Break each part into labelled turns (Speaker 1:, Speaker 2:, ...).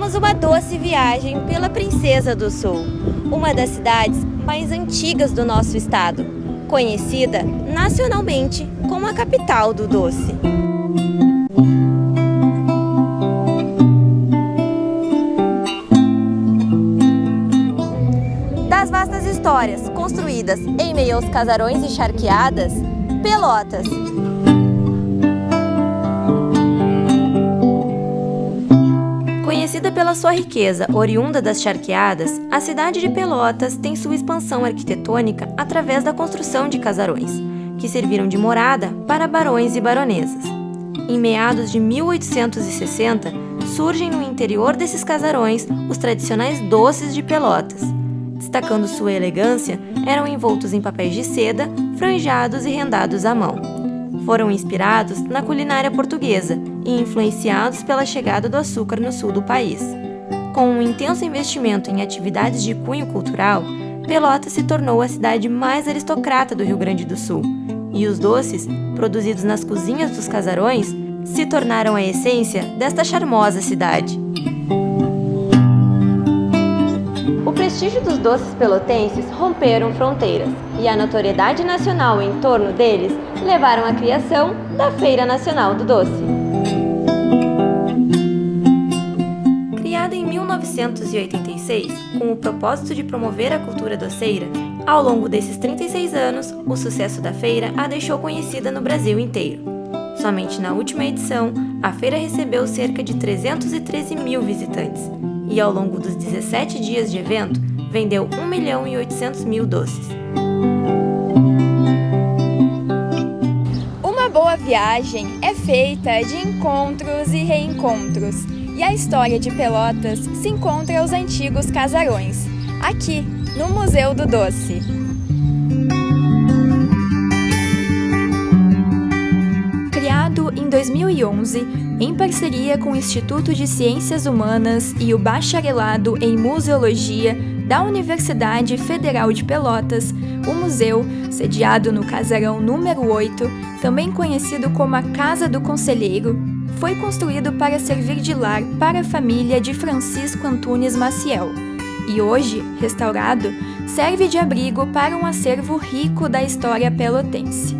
Speaker 1: Faremos uma doce viagem pela Princesa do Sul, uma das cidades mais antigas do nosso estado, conhecida nacionalmente como a capital do doce. Das vastas histórias construídas em meio aos casarões e charqueadas, Pelotas. Conhecida pela sua riqueza oriunda das charqueadas, a cidade de Pelotas tem sua expansão arquitetônica através da construção de casarões, que serviram de morada para barões e baronesas. Em meados de 1860, surgem no interior desses casarões os tradicionais doces de Pelotas. Destacando sua elegância, eram envoltos em papéis de seda, franjados e rendados à mão. Foram inspirados na culinária portuguesa e influenciados pela chegada do açúcar no sul do país. Com um intenso investimento em atividades de cunho cultural, Pelotas se tornou a cidade mais aristocrata do Rio Grande do Sul, e os doces, produzidos nas cozinhas dos casarões, se tornaram a essência desta charmosa cidade. O prestígio dos doces pelotenses romperam fronteiras, e a notoriedade nacional em torno deles levaram à criação da Feira Nacional do Doce. Criada em 1986, com o propósito de promover a cultura doceira, ao longo desses 36 anos, o sucesso da feira a deixou conhecida no Brasil inteiro. Somente na última edição, a feira recebeu cerca de 313 mil visitantes, e ao longo dos 17 dias de evento, vendeu 1.800.000 doces.
Speaker 2: Uma boa viagem é feita de encontros e reencontros, e a história de Pelotas se encontra aos antigos casarões, aqui no Museu do Doce. Criado em 2011, em parceria com o Instituto de Ciências Humanas e o Bacharelado em Museologia da Universidade Federal de Pelotas, o museu, sediado no Casarão número 8, também conhecido como a Casa do Conselheiro, foi construído para servir de lar para a família de Francisco Antunes Maciel e hoje, restaurado, serve de abrigo para um acervo rico da história pelotense.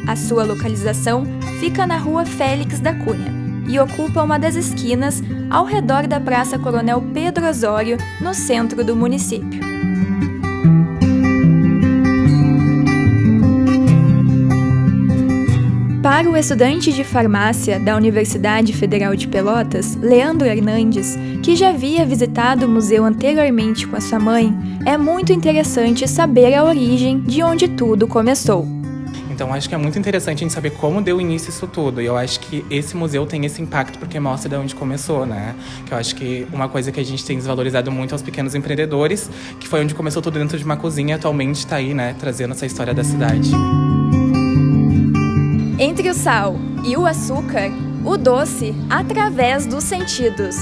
Speaker 2: A sua localização fica na Rua Félix da Cunha e ocupa uma das esquinas ao redor da Praça Coronel Pedro Osório, no centro do município. Para o estudante de farmácia da Universidade Federal de Pelotas, Leandro Hernandes, que já havia visitado o museu anteriormente com a sua mãe, é muito interessante saber a origem de onde tudo começou.
Speaker 3: Então, acho que é muito interessante a gente saber como deu início isso tudo. E eu acho que esse museu tem esse impacto porque mostra de onde começou, né? Que eu acho que uma coisa que a gente tem desvalorizado muito aos pequenos empreendedores, que foi onde começou tudo dentro de uma cozinha, atualmente está aí, né? Trazendo essa história da cidade.
Speaker 2: Entre o sal e o açúcar, o doce através dos sentidos.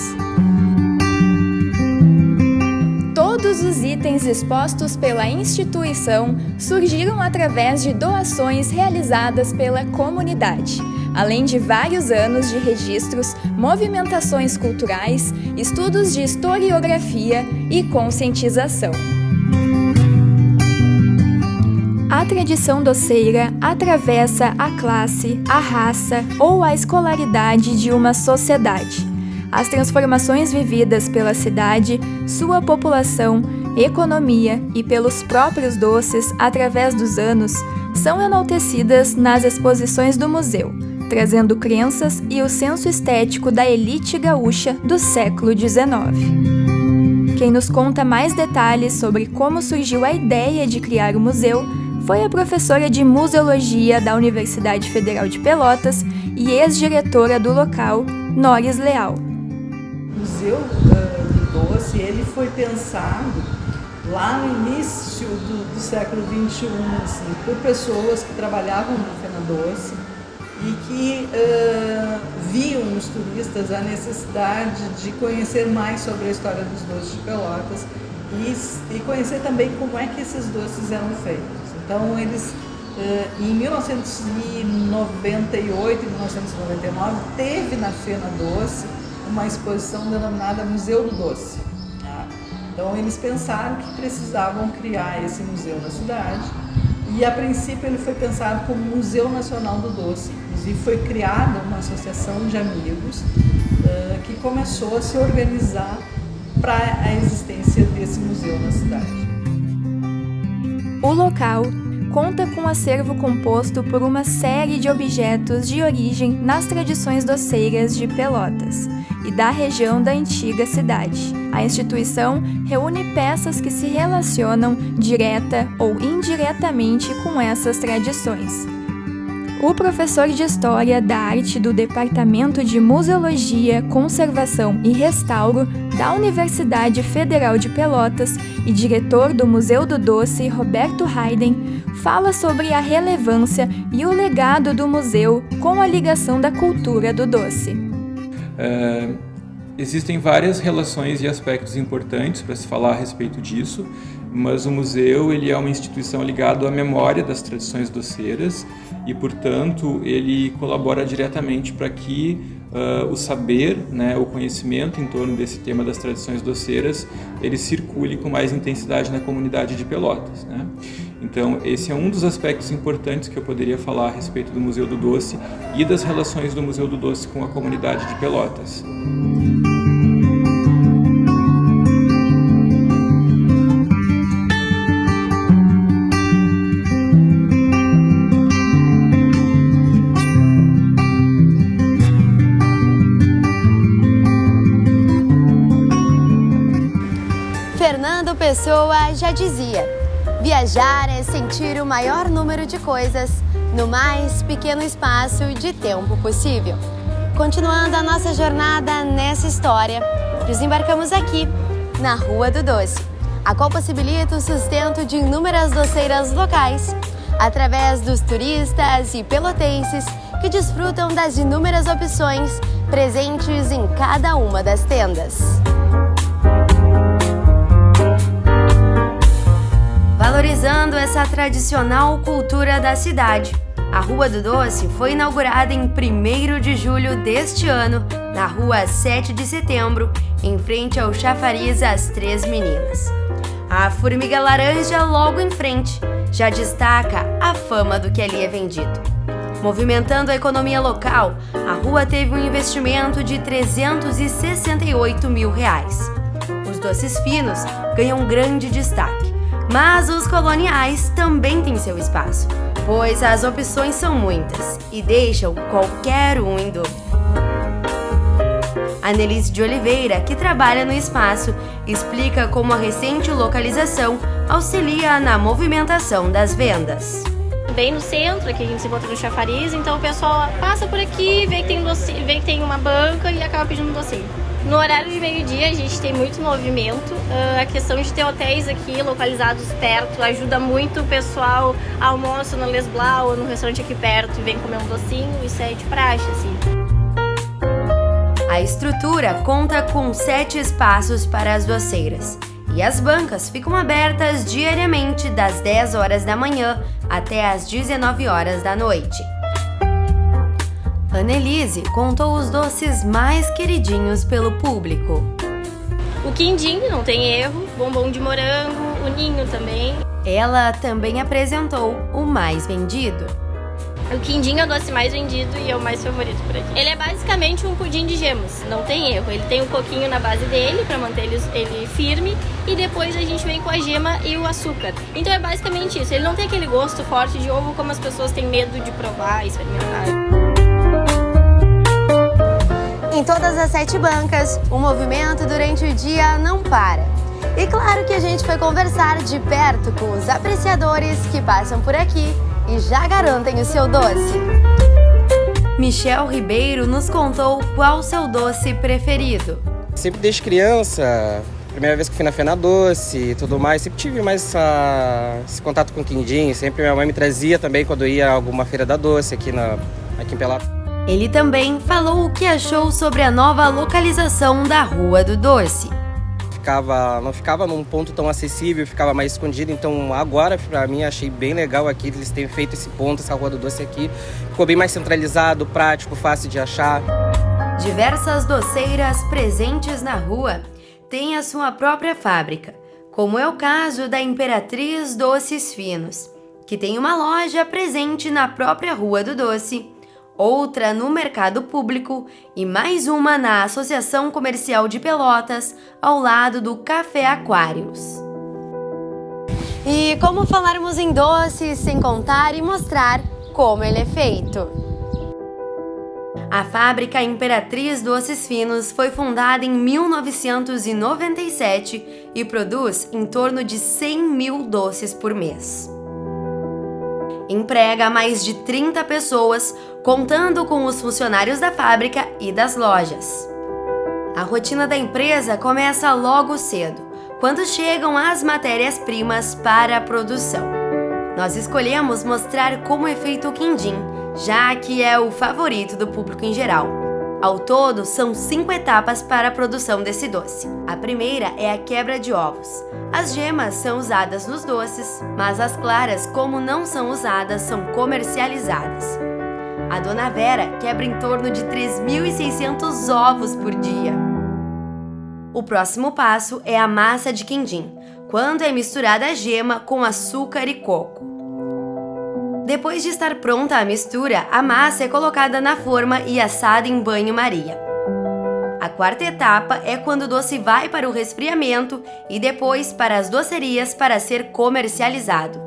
Speaker 2: Todos os itens expostos pela instituição surgiram através de doações realizadas pela comunidade, além de vários anos de registros, movimentações culturais, estudos de historiografia e conscientização. A tradição doceira atravessa a classe, a raça ou a escolaridade de uma sociedade. As transformações vividas pela cidade, sua população, economia e pelos próprios doces através dos anos são enaltecidas nas exposições do museu, trazendo crenças e o senso estético da elite gaúcha do século XIX. Quem nos conta mais detalhes sobre como surgiu a ideia de criar o museu foi a professora de Museologia da Universidade Federal de Pelotas e ex-diretora do local, Noris Leal.
Speaker 4: O Museu do Doce ele foi pensado lá no início do século XXI, assim, por pessoas que trabalhavam na Fena Doce e que viam nos turistas a necessidade de conhecer mais sobre a história dos doces de Pelotas e conhecer também como é que esses doces eram feitos. Então, eles, em 1998 e 1999, teve na Fena Doce uma exposição denominada Museu do Doce. Tá? Então eles pensaram que precisavam criar esse museu na cidade e a princípio ele foi pensado como Museu Nacional do Doce. Inclusive foi criada uma associação de amigos que começou a se organizar para a existência desse museu na cidade.
Speaker 2: O local conta com um acervo composto por uma série de objetos de origem nas tradições doceiras de Pelotas e da região da antiga cidade. A instituição reúne peças que se relacionam direta ou indiretamente com essas tradições. O professor de História da Arte do Departamento de Museologia, Conservação e Restauro da Universidade Federal de Pelotas e diretor do Museu do Doce, Roberto Hayden, fala sobre a relevância e o legado do museu com a ligação da cultura do doce.
Speaker 5: Existem várias relações e aspectos importantes para se falar a respeito disso, mas o museu ele é uma instituição ligada à memória das tradições doceiras e, portanto, ele colabora diretamente para que o saber, né, o conhecimento em torno desse tema das tradições doceiras, ele circule com mais intensidade na comunidade de Pelotas, né? Então, esse é um dos aspectos importantes que eu poderia falar a respeito do Museu do Doce e das relações do Museu do Doce com a comunidade de Pelotas.
Speaker 6: Fernando Pessoa já dizia: viajar é sentir o maior número de coisas no mais pequeno espaço de tempo possível. Continuando a nossa jornada nessa história, desembarcamos aqui, na Rua do Doce, a qual possibilita o sustento de inúmeras doceiras locais, através dos turistas e pelotenses que desfrutam das inúmeras opções presentes em cada uma das tendas. Valorizando essa tradicional cultura da cidade, a Rua do Doce foi inaugurada em 1º de julho deste ano, na Rua 7 de Setembro, em frente ao chafariz As Três Meninas. A formiga laranja logo em frente já destaca a fama do que ali é vendido. Movimentando a economia local, a rua teve um investimento de R$ 368 mil. Os doces finos ganham grande destaque, mas os coloniais também têm seu espaço, pois as opções são muitas e deixam qualquer um em dúvida. A Nelise de Oliveira, que trabalha no espaço, explica como a recente localização auxilia na movimentação das vendas.
Speaker 7: Bem no centro, aqui a gente se encontra no chafariz, então o pessoal passa por aqui, vê que tem uma banca e acaba pedindo um docinho. No horário de meio-dia a gente tem muito movimento, a questão de ter hotéis aqui localizados perto ajuda muito o pessoal, almoça no Les Blau ou no restaurante aqui perto e vem comer um docinho, isso é de praxe, assim.
Speaker 6: A estrutura conta com 7 espaços para as doceiras e as bancas ficam abertas diariamente das 10 horas da manhã até as 19 horas da noite. A Nelise contou os doces mais queridinhos pelo público.
Speaker 7: O quindim, não tem erro, bombom de morango, o ninho também.
Speaker 6: Ela também apresentou o mais vendido.
Speaker 7: O quindim é o doce mais vendido e é o mais favorito por aqui. Ele é basicamente um pudim de gemas, não tem erro. Ele tem um coquinho na base dele para manter ele firme e depois a gente vem com a gema e o açúcar. Então é basicamente isso. Ele não tem aquele gosto forte de ovo como as pessoas têm medo de provar e experimentar.
Speaker 6: Em todas as 7 bancas, o movimento durante o dia não para. E claro que a gente foi conversar de perto com os apreciadores que passam por aqui e já garantem o seu doce. Michel Ribeiro nos contou qual o seu doce preferido.
Speaker 8: Sempre desde criança, primeira vez que fui na Fena Doce e tudo mais, sempre tive mais esse contato com o quindim. Sempre minha mãe me trazia também quando ia a alguma feira da doce aqui em Pelotas.
Speaker 6: Ele também falou o que achou sobre a nova localização da Rua do Doce.
Speaker 8: Não ficava num ponto tão acessível, ficava mais escondido, então agora pra mim achei bem legal aqui eles terem feito esse ponto, essa Rua do Doce aqui. Ficou bem mais centralizado, prático, fácil de achar.
Speaker 6: Diversas doceiras presentes na rua têm a sua própria fábrica, como é o caso da Imperatriz Doces Finos, que tem uma loja presente na própria Rua do Doce, outra no Mercado Público e mais uma na Associação Comercial de Pelotas, ao lado do Café Aquários. E como falarmos em doce sem contar e mostrar como ele é feito? A fábrica Imperatriz Doces Finos foi fundada em 1997 e produz em torno de 100 mil doces por mês. Emprega mais de 30 pessoas, contando com os funcionários da fábrica e das lojas. A rotina da empresa começa logo cedo, quando chegam as matérias-primas para a produção. Nós escolhemos mostrar como é feito o quindim, já que é o favorito do público em geral. Ao todo, são 5 etapas para a produção desse doce. A primeira é a quebra de ovos. As gemas são usadas nos doces, mas as claras, como não são usadas, são comercializadas. A Dona Vera quebra em torno de 3.600 ovos por dia. O próximo passo é a massa de quindim, quando é misturada a gema com açúcar e coco. Depois de estar pronta a mistura, a massa é colocada na forma e assada em banho-maria. A quarta etapa é quando o doce vai para o resfriamento e depois para as docerias para ser comercializado.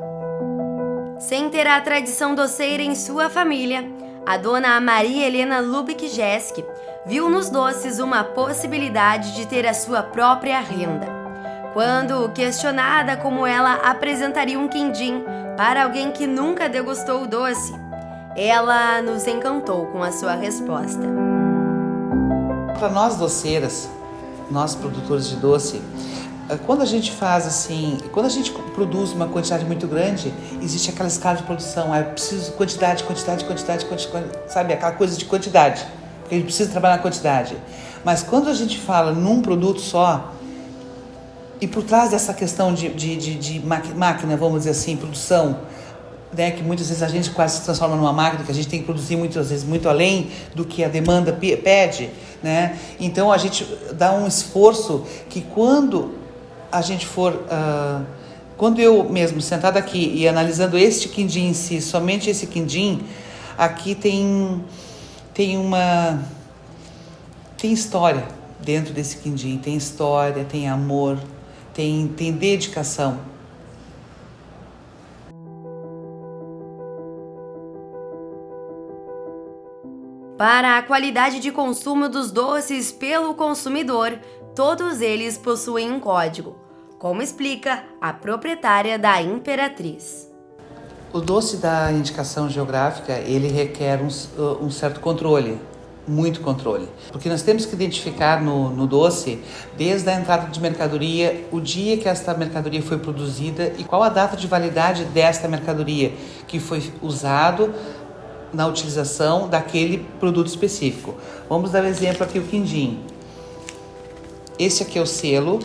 Speaker 6: Sem ter a tradição doceira em sua família, a dona Maria Helena Lubik-Jesk viu nos doces uma possibilidade de ter a sua própria renda. Quando questionada como ela apresentaria um quindim para alguém que nunca degustou o doce, ela nos encantou com a sua resposta.
Speaker 9: Para nós doceiras, nós produtores de doce, quando a gente faz assim, quando a gente produz uma quantidade muito grande, existe aquela escala de produção, eu preciso quantidade, sabe, aquela coisa de quantidade, porque a gente precisa trabalhar na quantidade. Mas quando a gente fala num produto só, e por trás dessa questão de máquina, vamos dizer assim, produção, né, que muitas vezes a gente quase se transforma numa máquina, que a gente tem que produzir muitas vezes muito além do que a demanda pede, né? Então a gente dá um esforço que quando a gente for, quando eu mesmo sentada aqui e analisando este quindim em si, somente esse quindim, aqui tem história dentro desse quindim, tem história, tem amor, tem dedicação.
Speaker 6: Para a qualidade de consumo dos doces pelo consumidor, todos eles possuem um código, como explica a proprietária da Imperatriz.
Speaker 9: O doce da indicação geográfica, ele requer um certo controle, muito controle. Porque nós temos que identificar no doce, desde a entrada de mercadoria, o dia que esta mercadoria foi produzida e qual a data de validade desta mercadoria que foi usado na utilização daquele produto específico. Vamos dar um exemplo aqui, o quindim. Esse aqui é o selo.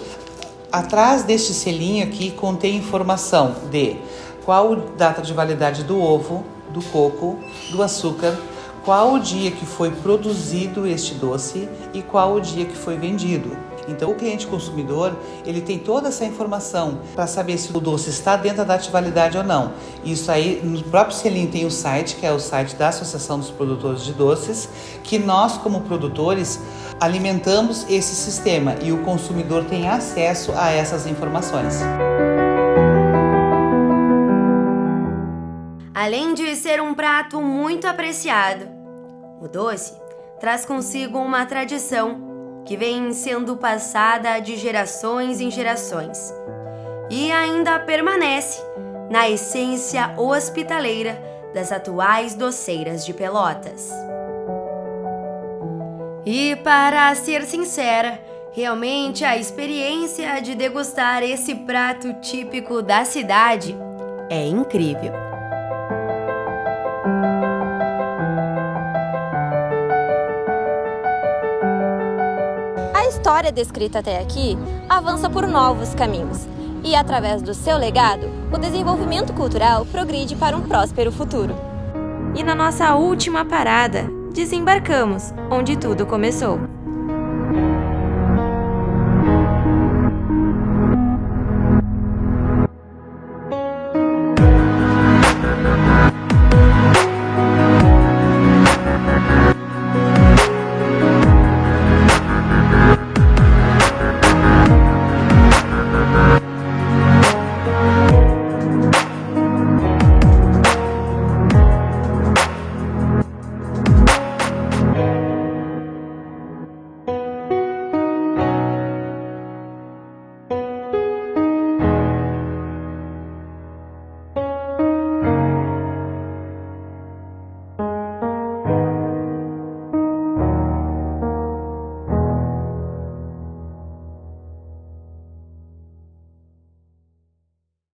Speaker 9: Atrás deste selinho aqui contém informação de qual a data de validade do ovo, do coco, do açúcar, qual o dia que foi produzido este doce e qual o dia que foi vendido. Então o cliente consumidor, ele tem toda essa informação para saber se o doce está dentro da data de validade ou não. Isso aí, no próprio selinho tem o site, que é o site da Associação dos Produtores de Doces, que nós como produtores alimentamos esse sistema e o consumidor tem acesso a essas informações.
Speaker 6: Além de ser um prato muito apreciado, o doce traz consigo uma tradição que vem sendo passada de gerações em gerações e ainda permanece na essência hospitaleira das atuais doceiras de Pelotas. E para ser sincera, realmente a experiência de degustar esse prato típico da cidade é incrível.
Speaker 1: A história descrita até aqui avança por novos caminhos e, através do seu legado, o desenvolvimento cultural progride para um próspero futuro. E na nossa última parada, desembarcamos, onde tudo começou.